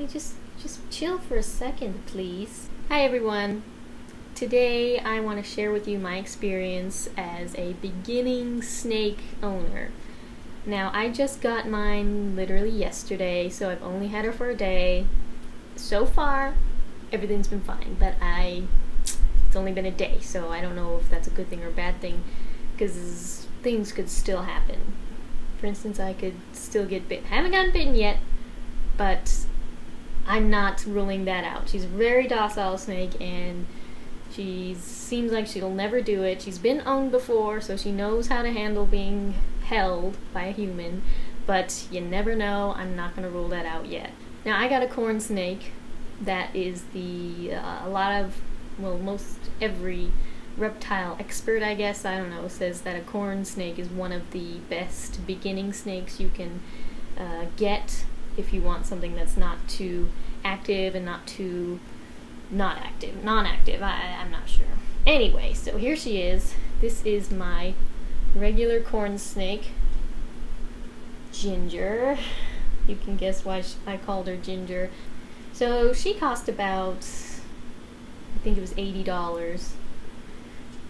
Hey, just chill for a second, please. Hi everyone. Today I want to share with you my experience as a beginning snake owner. Now, I just got mine literally yesterday, so I've only had her for a day. So far, everything's been fine, but it's only been a day, so I don't know if that's a good thing or a bad thing, because things could still happen. For instance, I could still get bit. I haven't gotten bitten yet, but I'm not ruling that out. She's a very docile snake, and she seems like she'll never do it. She's been owned before, so she knows how to handle being held by a human, but you never know. I'm not going to rule that out yet. Now, I got a corn snake that is most every reptile expert, I guess, I don't know, says that a corn snake is one of the best beginning snakes you can get if you want something that's not too active and not too non-active. I'm not sure. Anyway, so here she is. This is my regular corn snake, Ginger. You can guess why I called her Ginger. So she cost about, I think it was $80.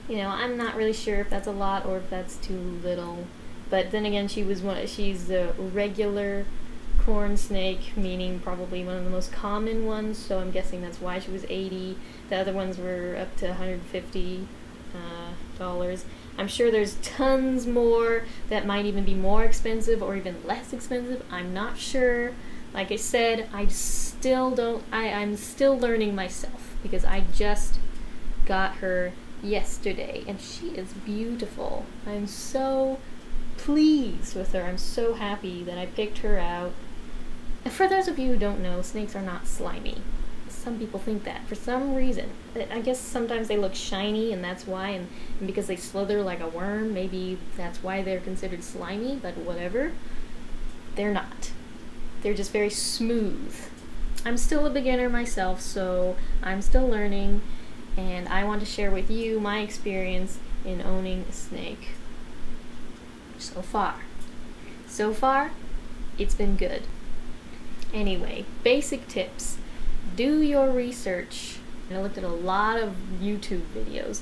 You know, I'm not really sure if that's a lot or if that's too little. But then again, she's a regular corn snake, meaning probably one of the most common ones, so I'm guessing that's why she was $80. The other ones were up to $150. I'm sure there's tons more that might even be more expensive or even less expensive. I'm not sure. Like I said, I'm still learning myself, because I just got her yesterday and she is beautiful. I'm so pleased with her. I'm so happy that I picked her out. And for those of you who don't know, snakes are not slimy. Some people think that for some reason. I guess sometimes they look shiny, and that's why, and because they slither like a worm, maybe that's why they're considered slimy, but whatever. They're not. They're just very smooth. I'm still a beginner myself, so I'm still learning, and I want to share with you my experience in owning a snake. So far, it's been good. Anyway, basic tips. Do your research. And I looked at a lot of YouTube videos.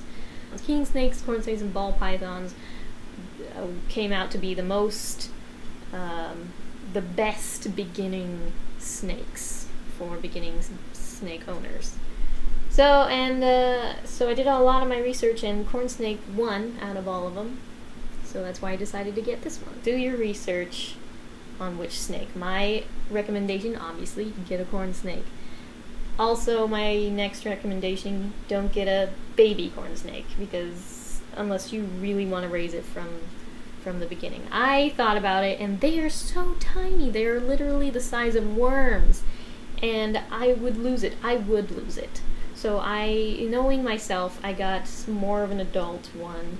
King snakes, corn snakes, and ball pythons came out to be the best beginning snakes for beginning snake owners. So I did a lot of my research, and corn snake won out of all of them. So that's why I decided to get this one. Do your research on which snake. My recommendation, obviously, get a corn snake. Also, my next recommendation, don't get a baby corn snake, because unless you really want to raise it from the beginning. I thought about it, and they are so tiny. They are literally the size of worms, and I would lose it. So knowing myself, I got more of an adult one.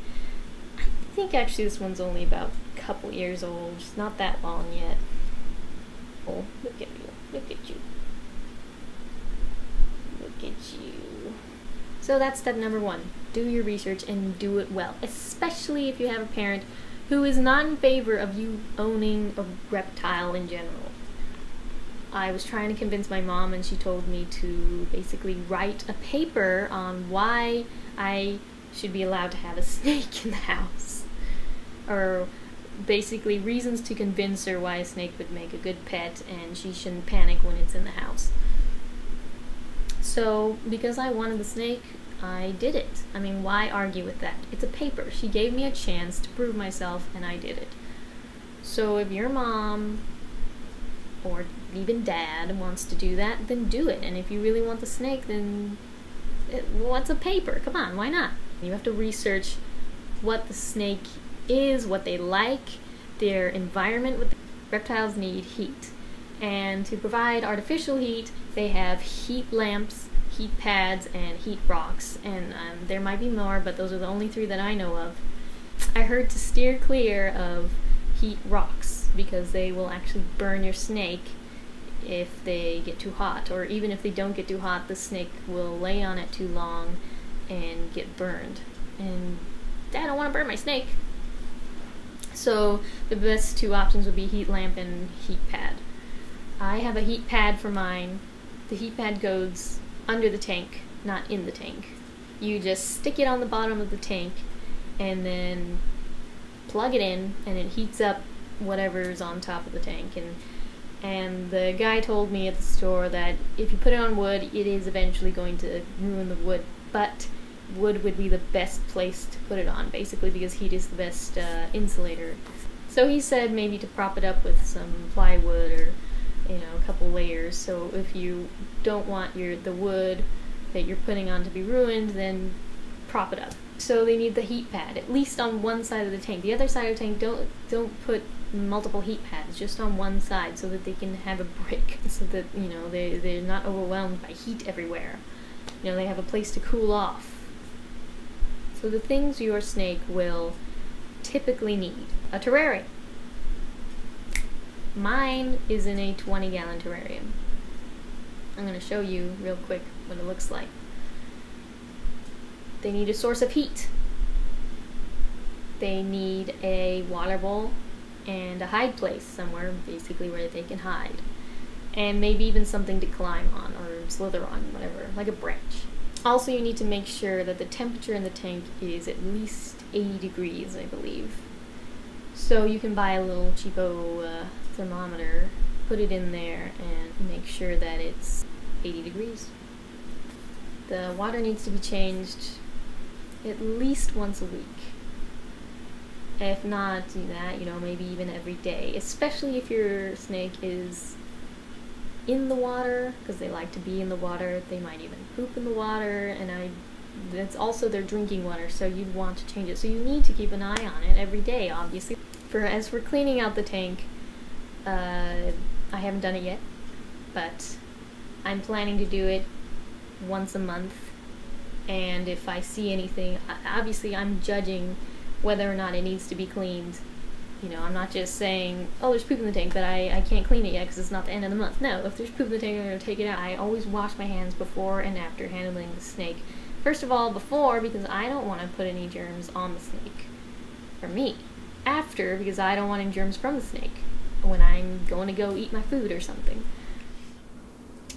I think actually this one's only about a couple years old. It's not that long yet. Oh, look at you. Look at you. Look at you. So that's step number one. Do your research and do it well. Especially if you have a parent who is not in favor of you owning a reptile in general. I was trying to convince my mom, and she told me to basically write a paper on why I should be allowed to have a snake in the house. Or basically reasons to convince her why a snake would make a good pet and she shouldn't panic when it's in the house. So, because I wanted the snake, I did it. I mean, why argue with that? It's a paper. She gave me a chance to prove myself, and I did it. So if your mom or even dad wants to do that, then do it. And if you really want the snake, then what's a paper? Come on, why not? You have to research what the snake is, what they like, their environment. Reptiles need heat, and to provide artificial heat, they have heat lamps, heat pads, and heat rocks, and there might be more, but those are the only three that I know of. I heard to steer clear of heat rocks, because they will actually burn your snake if they get too hot, or even if they don't get too hot, the snake will lay on it too long and get burned, and I don't want to burn my snake. So the best two options would be heat lamp and heat pad. I have a heat pad for mine. The heat pad goes under the tank, not in the tank. You just stick it on the bottom of the tank and then plug it in, and it heats up whatever's on top of the tank. And the guy told me at the store that if you put it on wood, it is eventually going to ruin the wood, but wood would be the best place to put it on, basically, because heat is the best insulator. So he said maybe to prop it up with some plywood or, a couple layers. So if you don't want the wood that you're putting on to be ruined, then prop it up. So they need the heat pad, at least on one side of the tank. The other side of the tank, don't put multiple heat pads, just on one side, so that they can have a break, so that, they're not overwhelmed by heat everywhere. They have a place to cool off. So the things your snake will typically need: a terrarium. Mine is in a 20-gallon terrarium. I'm going to show you real quick what it looks like. They need a source of heat. They need a water bowl and a hide place somewhere, basically, where they can hide. And maybe even something to climb on or slither on, whatever, like a branch. Also, you need to make sure that the temperature in the tank is at least 80 degrees, I believe. So you can buy a little cheapo thermometer, put it in there, and make sure that it's 80 degrees. The water needs to be changed at least once a week. If not that, maybe even every day, especially if your snake is in the water, because they like to be in the water. They might even poop in the water, and that's also their drinking water, so you'd want to change it. So you need to keep an eye on it every day, obviously. As for cleaning out the tank, I haven't done it yet, but I'm planning to do it once a month. And if I see anything, obviously I'm judging whether or not it needs to be cleaned. I'm not just saying, oh, there's poop in the tank, but I can't clean it yet because it's not the end of the month. No, if there's poop in the tank, I'm going to take it out. I always wash my hands before and after handling the snake. First of all, before, because I don't want to put any germs on the snake, for me. After, because I don't want any germs from the snake when I'm going to go eat my food or something.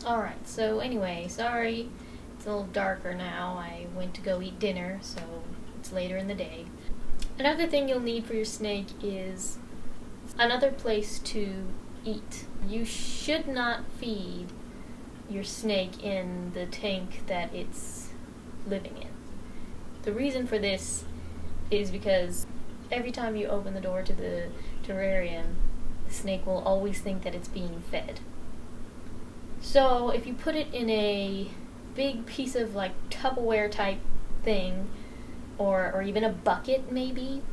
Alright, so anyway, sorry, it's a little darker now. I went to go eat dinner, so it's later in the day. Another thing you'll need for your snake is another place to eat. You should not feed your snake in the tank that it's living in. The reason for this is because every time you open the door to the terrarium, the snake will always think that it's being fed. So if you put it in a big piece of like Tupperware type thing, or even a bucket maybe,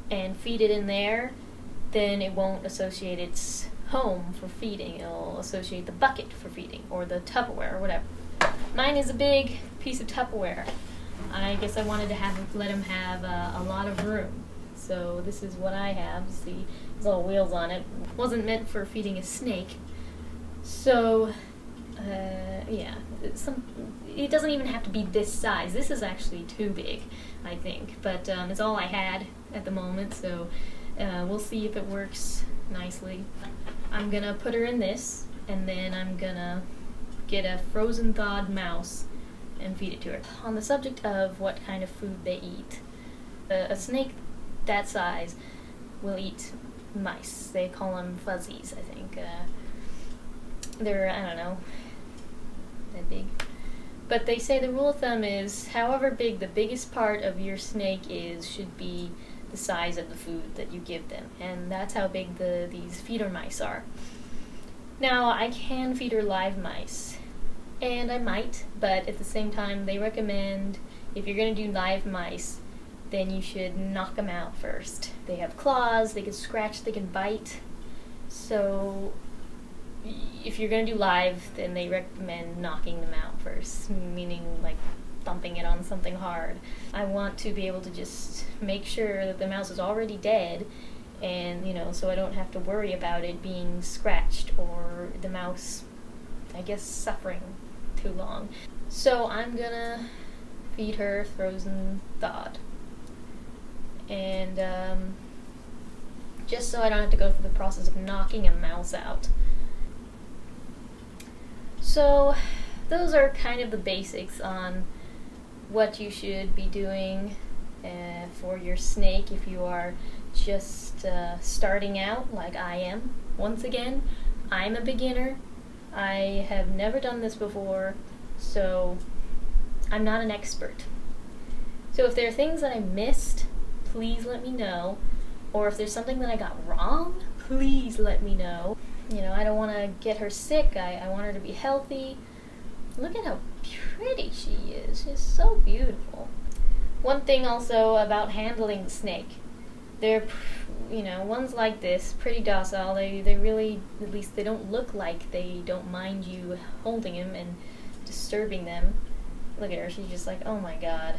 and feed it in there, then it won't associate its home for feeding. It'll associate the bucket for feeding, or the Tupperware, or whatever. Mine is a big piece of Tupperware. I guess I wanted to let him have a lot of room. So this is what I have. See, there's little wheels on it. It wasn't meant for feeding a snake. So, yeah. It doesn't even have to be this size. This is actually too big, I think. But it's all I had at the moment, so we'll see if it works nicely. I'm gonna put her in this, and then I'm gonna get a frozen thawed mouse and feed it to her. On the subject of what kind of food they eat, a snake that size will eat mice. They call them fuzzies, I think. They're, I don't know, that big. But they say the rule of thumb is, however big the biggest part of your snake is, should be the size of the food that you give them. And that's how big these feeder mice are. Now, I can feed her live mice, and I might, but at the same time, they recommend, if you're going to do live mice, then you should knock them out first. They have claws, they can scratch, they can bite. So if you're going to do live, then they recommend knocking them out first, meaning like thumping it on something hard. I want to be able to just make sure that the mouse is already dead, and so I don't have to worry about it being scratched or the mouse, I guess, suffering too long. So I'm gonna feed her frozen thawed. And just so I don't have to go through the process of knocking a mouse out. So those are kind of the basics on what you should be doing for your snake if you are just starting out like I am. Once again, I'm a beginner. I have never done this before, so I'm not an expert. So if there are things that I missed, please let me know. Or if there's something that I got wrong, please let me know. You know, I don't want to get her sick. I want her to be healthy. Look at how pretty she is. She's so beautiful. One thing also about handling the snake. They're, you know, ones like this, pretty docile. They really, at least they don't look like they don't mind you holding him and disturbing them. Look at her. She's just like, oh my god.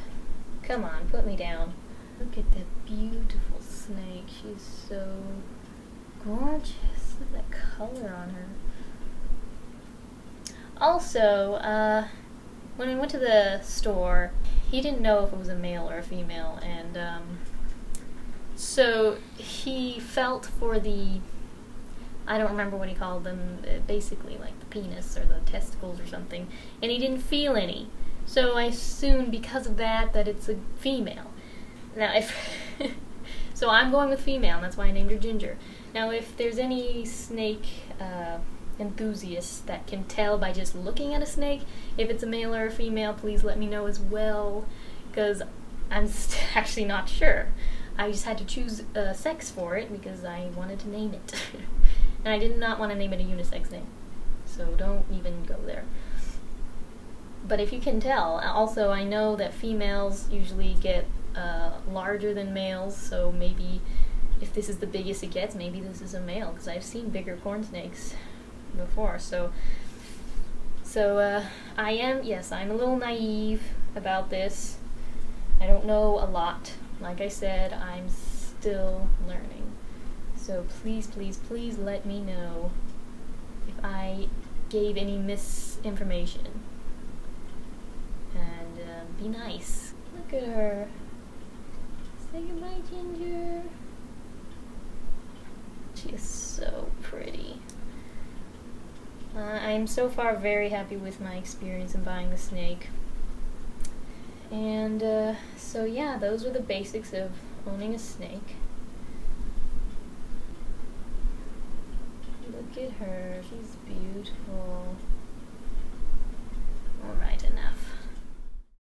Come on, put me down. Look at that beautiful snake. She's so gorgeous. Look at that color on her. Also, when we went to the store, he didn't know if it was a male or a female, and so he felt for the, I don't remember what he called them, basically like the penis or the testicles or something, and he didn't feel any. So I assumed because of that it's a female. Now if so I'm going with female, and that's why I named her Ginger. Now if there's any snake enthusiasts that can tell by just looking at a snake if it's a male or a female, please let me know as well, because I'm actually not sure. I just had to choose sex for it because I wanted to name it. And I did not want to name it a unisex name, so don't even go there. But if you can tell, also I know that females usually get larger than males, so maybe if this is the biggest it gets, maybe this is a male, because I've seen bigger corn snakes before. So I'm a little naive about this. I don't know a lot. Like I said, I'm still learning. So please, please, please let me know if I gave any misinformation. And be nice. Look at her. Say goodbye, Ginger. She is so pretty. I'm so far very happy with my experience in buying the snake. And so yeah, those are the basics of owning a snake. Look at her, she's beautiful. Alright, enough.